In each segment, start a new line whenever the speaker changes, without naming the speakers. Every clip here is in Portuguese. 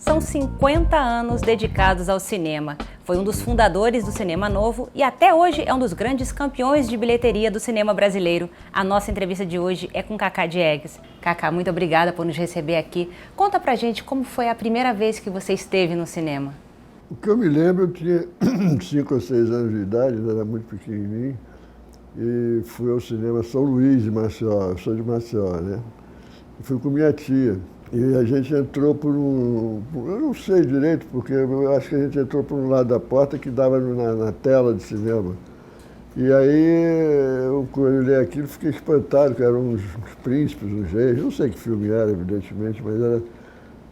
São 50 anos dedicados ao cinema. Foi um dos fundadores do Cinema Novo e até hoje é um dos grandes campeões de bilheteria do cinema brasileiro. A nossa entrevista de hoje é com Cacá Diegues. Cacá, muito obrigada por nos receber aqui. Conta pra gente como foi a primeira vez que você esteve no cinema.
O que eu me lembro, eu tinha 5 ou 6 anos de idade, era muito pequenininho, e fui ao cinema São Luís de Maceió, eu sou de Maceió, né? E fui com minha tia. E a gente entrou por eu não sei direito, porque eu acho que a gente entrou por um lado da porta que dava na tela de cinema. E aí eu olhei aquilo e fiquei espantado, que eram uns príncipes, uns reis, não sei que filme era, evidentemente, mas era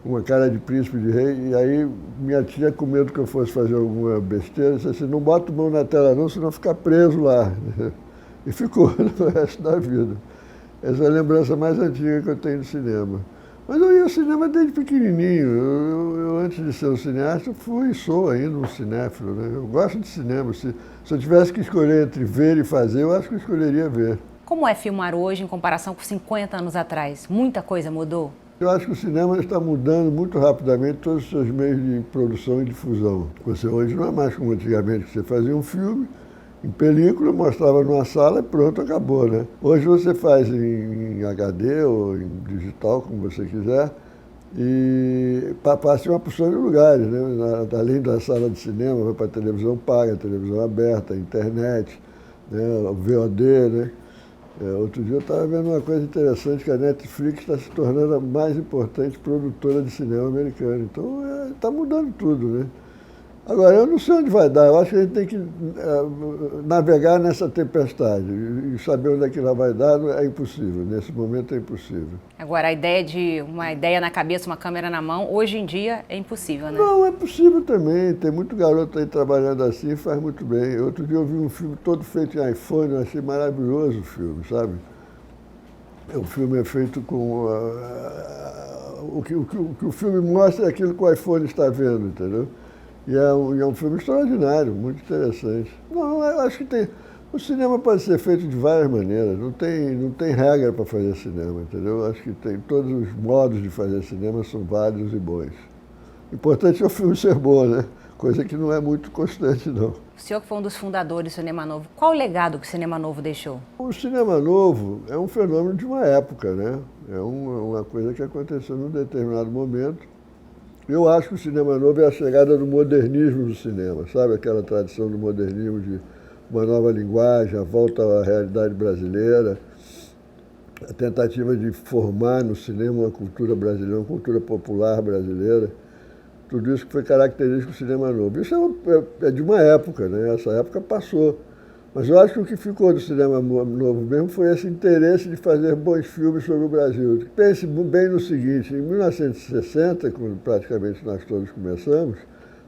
uma cara de príncipe de rei. E aí minha tia, com medo que eu fosse fazer alguma besteira, disse assim, não bota a mão na tela não, senão ficar preso lá. E ficou no resto da vida. Essa é a lembrança mais antiga que eu tenho do cinema. Mas eu ia ao cinema desde pequenininho. Eu, antes de ser um cineasta, fui e sou ainda um cinéfilo, né? Eu gosto de cinema. Se eu tivesse que escolher entre ver e fazer, eu acho que eu escolheria ver.
Como é filmar hoje em comparação com 50 anos atrás? Muita coisa mudou?
Eu acho que o cinema está mudando muito rapidamente todos os seus meios de produção e difusão. Você hoje não é mais como antigamente, que você fazia um filme, em película, mostrava numa sala e pronto, acabou, né? Hoje você faz em HD ou em digital, como você quiser, e passa em uma porção de lugares, né? Além da sala de cinema, vai para a televisão paga, a televisão aberta, a internet, né? O VOD, né? Outro dia eu estava vendo uma coisa interessante, que a Netflix está se tornando a mais importante produtora de cinema americano. Então, está mudando tudo, né? Agora, eu não sei onde vai dar, eu acho que a gente tem que navegar nessa tempestade e saber onde é que ela vai dar é impossível, nesse momento é impossível.
Agora, a ideia de uma ideia na cabeça, uma câmera na mão, hoje em dia é impossível, né?
Não, é possível também, tem muito garoto aí trabalhando assim e faz muito bem. Outro dia eu vi um filme todo feito em iPhone, eu achei maravilhoso o filme, sabe? O filme é feito com... o que o filme mostra é aquilo que o iPhone está vendo, entendeu? E é um filme extraordinário, muito interessante. Não, eu acho que o cinema pode ser feito de várias maneiras, não tem regra para fazer cinema, entendeu? Eu acho que todos os modos de fazer cinema são válidos e bons. O importante é o filme ser bom, né? Coisa que não é muito constante, não.
O senhor que foi um dos fundadores do Cinema Novo, qual o legado que o Cinema Novo deixou?
O Cinema Novo é um fenômeno de uma época, né? É uma coisa que aconteceu num determinado momento. Eu acho que o Cinema Novo é a chegada do modernismo do cinema, sabe? Aquela tradição do modernismo de uma nova linguagem, a volta à realidade brasileira, a tentativa de formar no cinema uma cultura brasileira, uma cultura popular brasileira. Tudo isso que foi característico do Cinema Novo. Isso é de uma época, né? Essa época passou. Mas eu acho que o que ficou do Cinema Novo mesmo foi esse interesse de fazer bons filmes sobre o Brasil. Pense bem no seguinte, em 1960, quando praticamente nós todos começamos,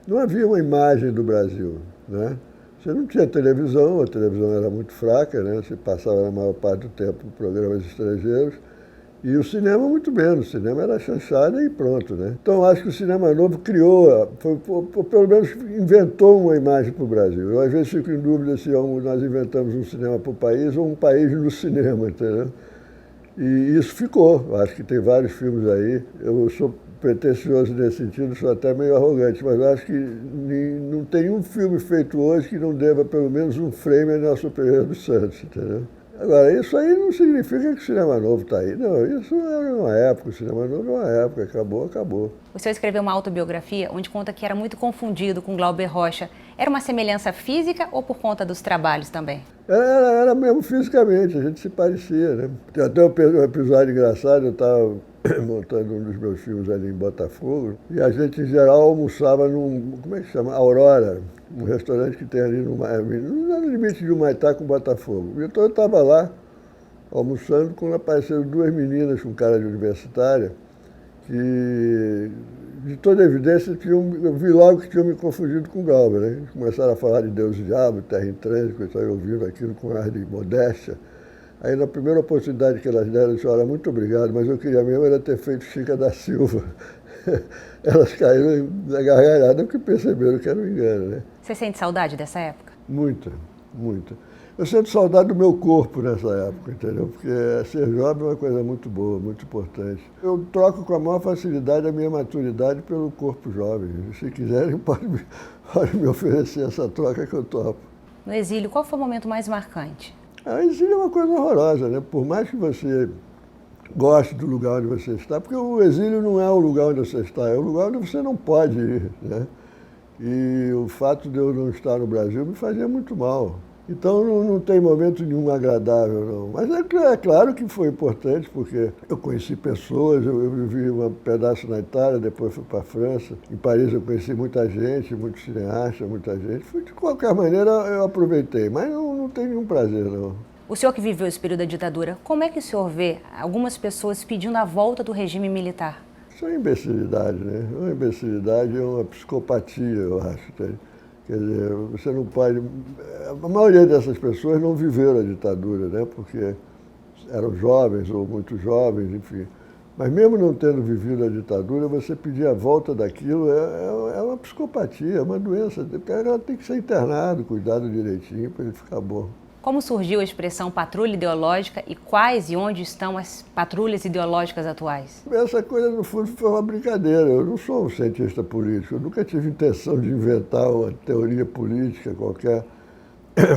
não havia uma imagem do Brasil, né? Você não tinha televisão, a televisão era muito fraca, né? Você passava na maior parte do tempo programas estrangeiros. E o cinema muito menos, o cinema era chanchada e pronto, né? Então acho que o Cinema Novo criou, pelo menos inventou uma imagem para o Brasil. Eu às vezes fico em dúvida se nós inventamos um cinema para o país ou um país no cinema, entendeu? E isso ficou, eu acho que tem vários filmes aí. Eu sou pretensioso nesse sentido, sou até meio arrogante, mas eu acho que não tem um filme feito hoje que não deva pelo menos um frame a Nelson Pereira dos Santos, entendeu? Agora, isso aí não significa que o Cinema Novo está aí. Não, isso é uma época, o Cinema Novo é uma época, acabou, acabou.
O senhor escreveu uma autobiografia onde conta que era muito confundido com Glauber Rocha. Era uma semelhança física ou por conta dos trabalhos também?
Era mesmo fisicamente, a gente se parecia, né? Tem até um episódio engraçado, eu estava montando um dos meus filmes ali em Botafogo, e a gente, em geral, almoçava como é que chama? Aurora, um restaurante que tem ali no limite de Humaitá com Botafogo. Então eu estava lá, almoçando, quando apareceram 2 meninas com cara de universitária, que, de toda evidência, eu vi logo que tinham me confundido com o Glauber, né? Eles começaram a falar de Deus e Diabo, Terra em Trânsito, eu estava ouvindo aquilo com ar de modéstia. Aí, na primeira oportunidade que elas deram, eu disse, olha, muito obrigado, mas eu queria mesmo era ter feito Chica da Silva. Elas caíram na gargalhada porque perceberam que era um engano, né?
Você sente saudade dessa época?
Muita, muita. Eu sinto saudade do meu corpo nessa época, entendeu? Porque ser jovem é uma coisa muito boa, muito importante. Eu troco com a maior facilidade a minha maturidade pelo corpo jovem. Se quiserem, pode me oferecer essa troca que eu topo.
No exílio, qual foi o momento mais marcante?
O exílio é uma coisa horrorosa, né? Por mais que você goste do lugar onde você está, porque o exílio não é o lugar onde você está, é o lugar onde você não pode ir, né? E o fato de eu não estar no Brasil me fazia muito mal. Então não tem momento nenhum agradável, não. Mas é claro que foi importante, porque eu conheci pessoas, eu vivi um pedaço na Itália, depois fui para a França. Em Paris eu conheci muita gente, muitos cineastas, muita gente. De qualquer maneira eu aproveitei, mas não tem nenhum prazer, não.
O senhor que viveu esse período da ditadura, como é que o senhor vê algumas pessoas pedindo a volta do regime militar?
Isso é imbecilidade, né? Uma imbecilidade é uma psicopatia, eu acho. Quer dizer, você não pode... A maioria dessas pessoas não viveram a ditadura, né? Porque eram jovens ou muito jovens, enfim. Mas mesmo não tendo vivido a ditadura, você pedir a volta daquilo é uma psicopatia, é uma doença. O cara tem que ser internado, cuidado direitinho para ele ficar bom.
Como surgiu a expressão patrulha ideológica e quais e onde estão as patrulhas ideológicas atuais?
Essa coisa, no fundo, foi uma brincadeira. Eu não sou um cientista político, eu nunca tive intenção de inventar uma teoria política qualquer.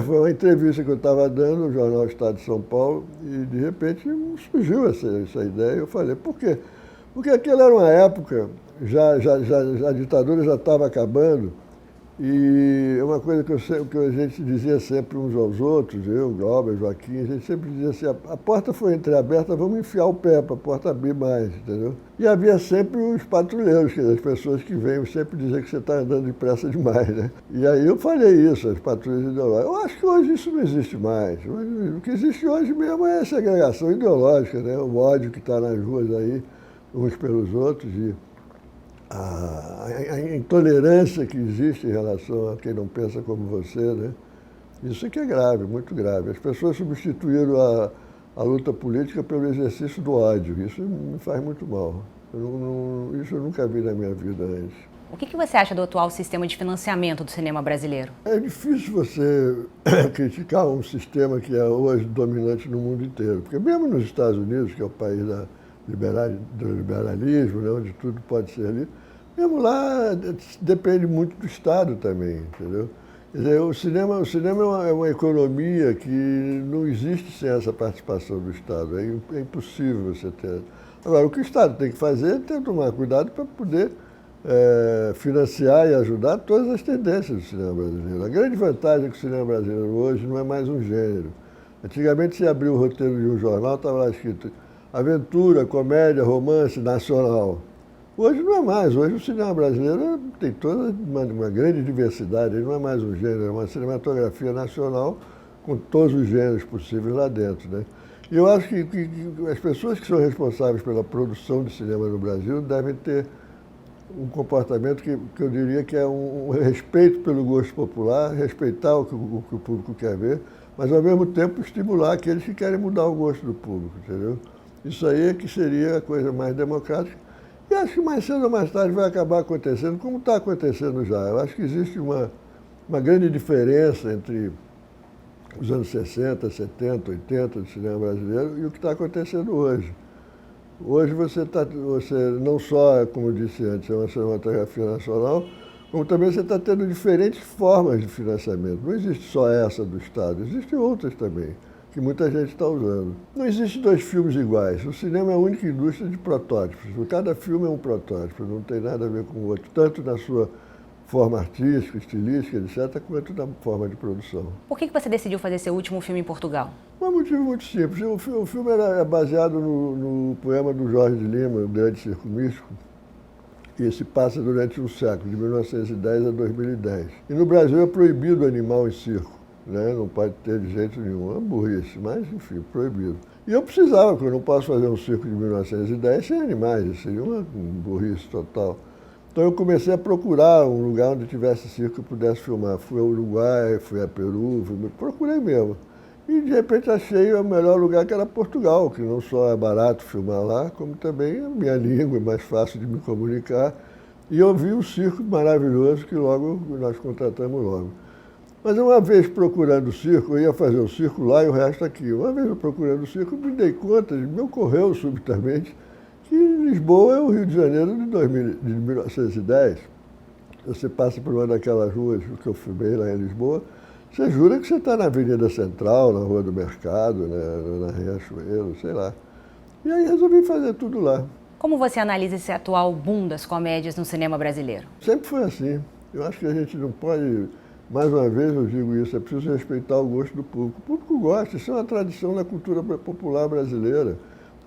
Foi uma entrevista que eu estava dando no jornal Estado de São Paulo e, de repente, surgiu essa ideia. Eu falei, por quê? Porque aquela era uma época, a ditadura já estava acabando. E é uma coisa que a gente dizia sempre uns aos outros, eu, Glauber, Joaquim, a gente sempre dizia assim, a porta foi entreaberta, vamos enfiar o pé para a porta abrir mais, entendeu? E havia sempre os patrulheiros, que as pessoas que vêm sempre dizer que você está andando depressa demais, né? E aí eu falei isso, as patrulhas ideológicas. Eu acho que hoje isso não existe mais. O que existe hoje mesmo é a segregação ideológica, né? O ódio que está nas ruas aí, uns pelos outros, e a intolerância que existe em relação a quem não pensa como você, né? Isso é que é grave, muito grave. As pessoas substituíram a luta política pelo exercício do ódio. Isso me faz muito mal. Isso eu nunca vi na minha vida antes.
O que você acha do atual sistema de financiamento do cinema brasileiro?
É difícil você criticar um sistema que é hoje dominante no mundo inteiro. Porque mesmo nos Estados Unidos, que é o país do liberalismo, né, onde tudo pode ser ali, mesmo lá depende muito do Estado também, entendeu? Quer dizer, o cinema é uma economia que não existe sem essa participação do Estado. É impossível você ter. Agora, o que o Estado tem que fazer é ter tomar cuidado para poder financiar e ajudar todas as tendências do cinema brasileiro. A grande vantagem é que o cinema brasileiro hoje não é mais um gênero. Antigamente, você abria o roteiro de um jornal, estava lá escrito aventura, comédia, romance, nacional. Hoje não é mais. Hoje o cinema brasileiro tem toda uma grande diversidade. Ele não é mais um gênero, é uma cinematografia nacional com todos os gêneros possíveis lá dentro, né? E eu acho que as pessoas que são responsáveis pela produção de cinema no Brasil devem ter um comportamento que eu diria que é um respeito pelo gosto popular, respeitar o que o público quer ver, mas ao mesmo tempo estimular aqueles que querem mudar o gosto do público, entendeu? Isso aí é que seria a coisa mais democrática. E acho que mais cedo ou mais tarde vai acabar acontecendo, como está acontecendo já. Eu acho que existe uma grande diferença entre os anos 60, 70, 80 do cinema brasileiro e o que está acontecendo hoje. Hoje você não só, como eu disse antes, é uma cinematografia nacional, como também você está tendo diferentes formas de financiamento. Não existe só essa do Estado, existem outras também, que muita gente está usando. Não existem dois filmes iguais. O cinema é a única indústria de protótipos. Cada filme é um protótipo, não tem nada a ver com o outro, tanto na sua forma artística, estilística, etc., quanto na forma de produção.
Por que você decidiu fazer seu último filme em Portugal?
Um motivo muito simples. O filme era baseado no poema do Jorge de Lima, O Grande Circo Místico, e se passa durante um século, de 1910 a 2010. E no Brasil é proibido o animal em circo, né? Não pode ter de jeito nenhum. É uma burrice, mas, enfim, proibido. E eu precisava, porque eu não posso fazer um circo de 1910 sem animais, seria uma burrice total. Então eu comecei a procurar um lugar onde tivesse circo que eu pudesse filmar. Fui ao Uruguai, fui a Peru, procurei mesmo. E de repente achei o melhor lugar, que era Portugal, que não só é barato filmar lá, como também a minha língua é mais fácil de me comunicar. E eu vi um circo maravilhoso que logo nós contratamos logo. Mas uma vez procurando o circo, eu ia fazer o circo lá e o resto aqui. Uma vez eu procurando o circo, me dei conta, me ocorreu subitamente, que Lisboa é o Rio de Janeiro de 1910. Você passa por uma daquelas ruas que eu filmei lá em Lisboa, você jura que você está na Avenida Central, na Rua do Mercado, né, na Riachuelo, sei lá. E aí resolvi fazer tudo lá.
Como você analisa esse atual boom das comédias no cinema brasileiro?
Sempre foi assim. Eu acho que a gente não pode, mais uma vez eu digo isso, é preciso respeitar o gosto do público. O público gosta, isso é uma tradição da cultura popular brasileira.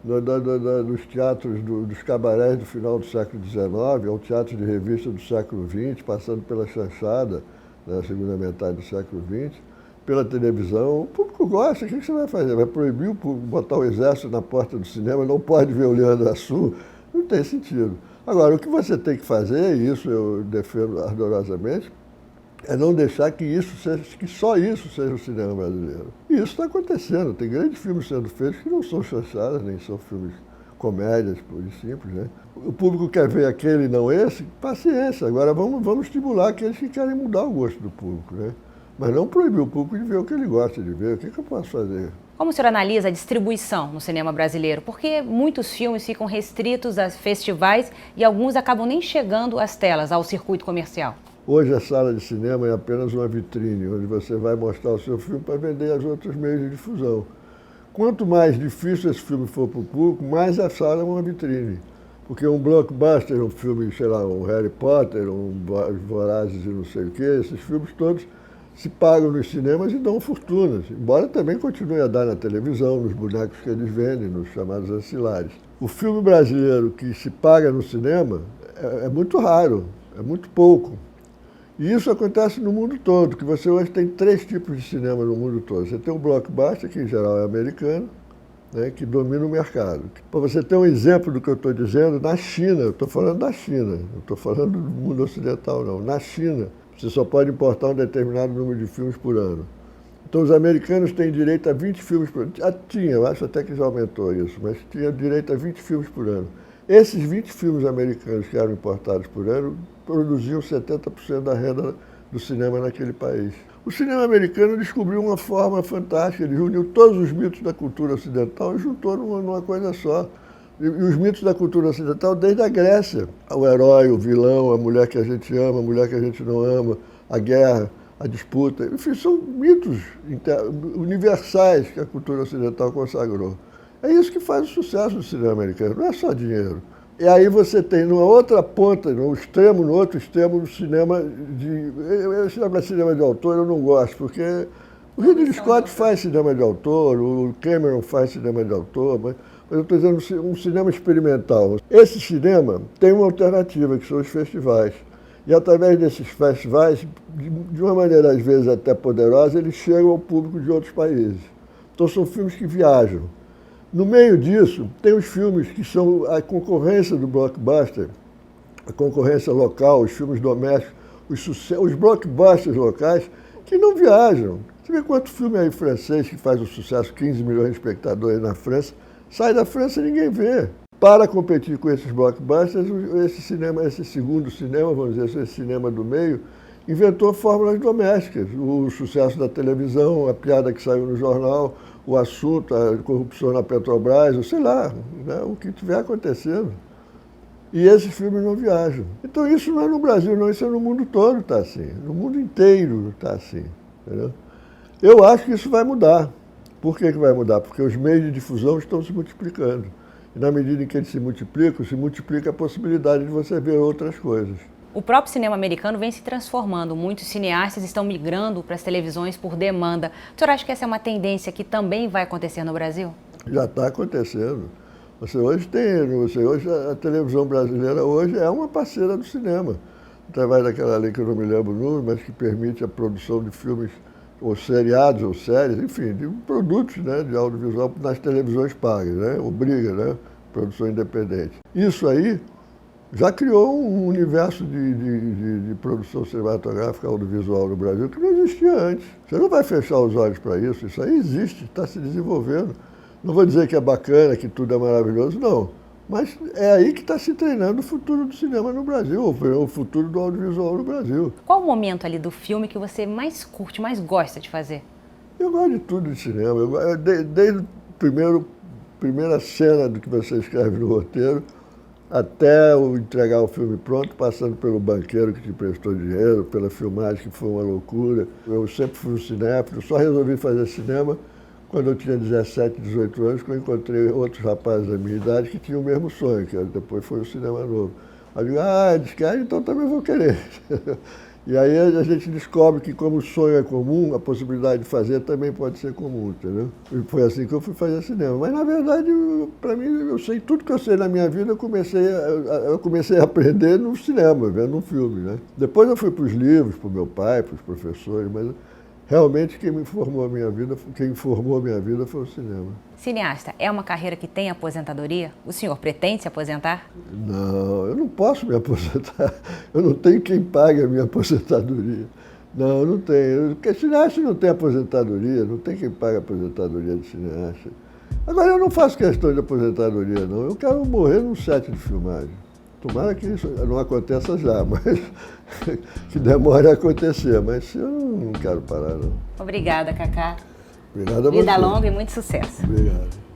Dos teatros, dos cabarés do final do século XIX, ao teatro de revista do século XX, passando pela chanchada, na segunda metade do século XX, pela televisão. O público gosta, o que você vai fazer? Vai proibir o público, botar o exército na porta do cinema, não pode ver o Leandro Hassum? Não tem sentido. Agora, o que você tem que fazer, e isso eu defendo ardorosamente, é não deixar que só isso seja o cinema brasileiro. E isso está acontecendo. Tem grandes filmes sendo feitos que não são chanchadas, nem são filmes comédias, pura e simples, né? O público quer ver aquele e não esse, paciência. Agora vamos estimular aqueles que querem mudar o gosto do público, né? Mas não proibir o público de ver o que ele gosta de ver. O que eu posso fazer?
Como o senhor analisa a distribuição no cinema brasileiro? Porque muitos filmes ficam restritos a festivais e alguns acabam nem chegando às telas, ao circuito comercial.
Hoje a sala de cinema é apenas uma vitrine, onde você vai mostrar o seu filme para vender aos outros meios de difusão. Quanto mais difícil esse filme for para o público, mais a sala é uma vitrine. Porque um blockbuster, um filme, sei lá, um Harry Potter, um Vorazes e não sei o quê, esses filmes todos se pagam nos cinemas e dão fortunas. Embora também continue a dar na televisão, nos bonecos que eles vendem, nos chamados ancilares. O filme brasileiro que se paga no cinema é muito raro, é muito pouco. E isso acontece no mundo todo, que você hoje tem 3 tipos de cinema no mundo todo. Você tem o blockbuster, que em geral é americano, né, que domina o mercado. Para você ter um exemplo do que eu estou dizendo, na China, eu estou falando da China, não estou falando do mundo ocidental não, na China, você só pode importar um determinado número de filmes por ano. Então os americanos têm direito a 20 filmes por ano. Já tinha, eu acho até que já aumentou isso, mas tinha direito a 20 filmes por ano. Esses 20 filmes americanos que eram importados por ano produziam 70% da renda do cinema naquele país. O cinema americano descobriu uma forma fantástica, ele uniu todos os mitos da cultura ocidental e juntou numa coisa só. E os mitos da cultura ocidental desde a Grécia. O herói, o vilão, a mulher que a gente ama, a mulher que a gente não ama, a guerra, a disputa. Enfim, são mitos universais que a cultura ocidental consagrou. É isso que faz o sucesso do cinema americano, não é só dinheiro. E aí você tem numa outra ponta, no outro extremo, o cinema cinema de autor eu não gosto, porque o Ridley Scott faz cinema de autor, o Cameron faz cinema de autor, mas eu estou dizendo um cinema experimental. Esse cinema tem uma alternativa, que são os festivais. E através desses festivais, de uma maneira às vezes até poderosa, eles chegam ao público de outros países. Então são filmes que viajam. No meio disso, tem os filmes que são a concorrência do blockbuster, a concorrência local, os filmes domésticos, os blockbusters locais, que não viajam. Você vê quanto filme aí francês que faz um sucesso, 15 milhões de espectadores na França, sai da França e ninguém vê. Para competir com esses blockbusters, esse segundo cinema, vamos dizer, esse cinema do meio, inventou fórmulas domésticas. O sucesso da televisão, a piada que saiu no jornal, o assunto, a corrupção na Petrobras, ou sei lá, né, o que estiver acontecendo. E esses filmes não viajam. Então isso não é no Brasil, não, isso é no mundo todo, está assim. No mundo inteiro está assim. Entendeu? Eu acho que isso vai mudar. Por que vai mudar? Porque os meios de difusão estão se multiplicando. E na medida em que eles se multiplica a possibilidade de você ver outras coisas.
O próprio cinema americano vem se transformando. Muitos cineastas estão migrando para as televisões por demanda. O senhor acha que essa é uma tendência que também vai acontecer no Brasil?
Já está acontecendo. Hoje a televisão brasileira hoje é uma parceira do cinema. Através daquela lei que eu não me lembro o número, mas que permite a produção de filmes, ou seriados, ou séries, enfim, de produtos, né, de audiovisual nas televisões pagas, né? Obriga, né? Produção independente. Isso aí já criou um universo de produção cinematográfica audiovisual no Brasil que não existia antes. Você não vai fechar os olhos para isso, isso aí existe, está se desenvolvendo. Não vou dizer que é bacana, que tudo é maravilhoso, não. Mas é aí que está se treinando o futuro do cinema no Brasil, o futuro do audiovisual no Brasil.
Qual o momento ali do filme que você mais curte, mais gosta de fazer?
Eu gosto de tudo de cinema. Desde a primeira cena do que você escreve no roteiro, até entregar o filme pronto, passando pelo banqueiro que te prestou dinheiro, pela filmagem que foi uma loucura. Eu sempre fui um cinéfilo, só resolvi fazer cinema quando eu tinha 17, 18 anos, que eu encontrei outros rapazes da minha idade que tinham o mesmo sonho, que depois foi o cinema novo. Aí eu digo, eles querem, então também vou querer. E aí a gente descobre que como o sonho é comum, a possibilidade de fazer também pode ser comum, entendeu? E foi assim que eu fui fazer cinema. Mas na verdade, para mim, eu sei tudo que eu sei na minha vida, eu comecei a aprender no cinema, vendo um filme, né? Depois eu fui para os livros, para o meu pai, para os professores, mas realmente quem informou a minha vida foi o cinema.
Cineasta, é uma carreira que tem aposentadoria? O senhor pretende se aposentar?
Não, eu não posso me aposentar. Eu não tenho quem pague a minha aposentadoria. Não, eu não tenho. Porque cineasta não tem aposentadoria, não tem quem pague a aposentadoria de cineasta. Agora, eu não faço questão de aposentadoria, não. Eu quero morrer num set de filmagem. Tomara que isso não aconteça já, mas que demore a acontecer. Mas eu não quero parar, não.
Obrigada, Cacá.
Obrigado a você.
Vida longa e muito sucesso.
Obrigado.